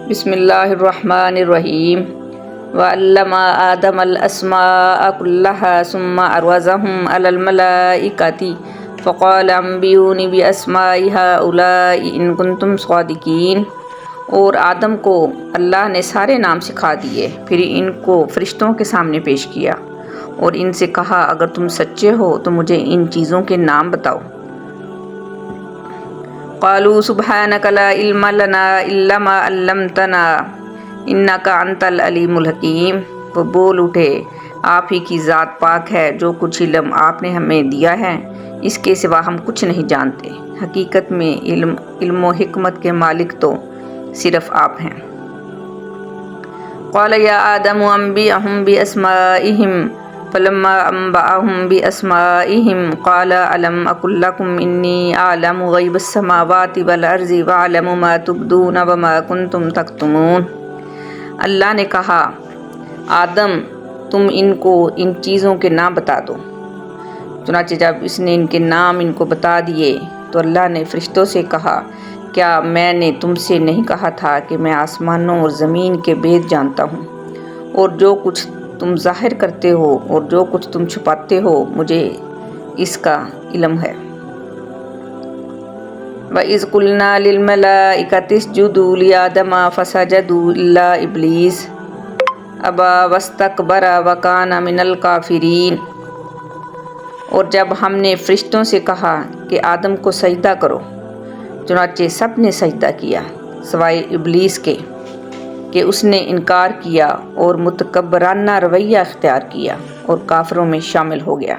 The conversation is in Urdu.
بسم اللہ الرحمن الرحیم وعلم آدم الاسماء كلها ثم عرضهم على الملائكة فقال انبئوني باسماء هؤلاء ان كنتم صادقین۔ اور آدم کو اللہ نے سارے نام سکھا دیے، پھر ان کو فرشتوں کے سامنے پیش کیا اور ان سے کہا اگر تم سچے ہو تو مجھے ان چیزوں کے نام بتاؤ۔ قالوا سبحانك لا علم لنا الا ما علمتنا انك انت العلیم الحکیم۔ وہ بول اٹھے آپ ہی کی ذات پاک ہے، جو کچھ علم آپ نے ہمیں دیا ہے اس کے سوا ہم کچھ نہیں جانتے، حقیقت میں علم و حکمت کے مالک تو صرف آپ ہیں۔ قال یا آدم انبئهم باسمائهم فلما انبأهم باسمائهم قال الم اقل لكم انی اعلم غیب السماوات والارض واعلم ما تبدون وما کنتم تکتمون۔ اللہ نے کہا آدم تم ان کو ان چیزوں کے نام بتا دو۔ چنانچہ جب اس نے ان کے نام ان کو بتا دیے تو اللہ نے فرشتوں سے کہا کیا میں نے تم سے نہیں کہا تھا کہ میں آسمانوں اور زمین کے بید جانتا ہوں، اور جو کچھ تم ظاہر کرتے ہو اور جو کچھ تم چھپاتے ہو مجھے اس کا علم ہے۔ وَإِذْ قُلْنَا لِلْمَلَائِكَةِ اسْجُدُوا لِآدَمَ فَسَجَدُوا إِلَّا إِبْلِيسَ أَبَىٰ وَاسْتَكْبَرَ وَكَانَ مِنَ الْكَافِرِينَ۔ اور جب ہم نے فرشتوں سے کہا کہ آدم کو سجدہ کرو، چنانچہ سب نے سجدہ کیا سوائے ابلیس کے کہ اس نے انکار کیا اور متکبرانہ رویہ اختیار کیا اور کافروں میں شامل ہو گیا۔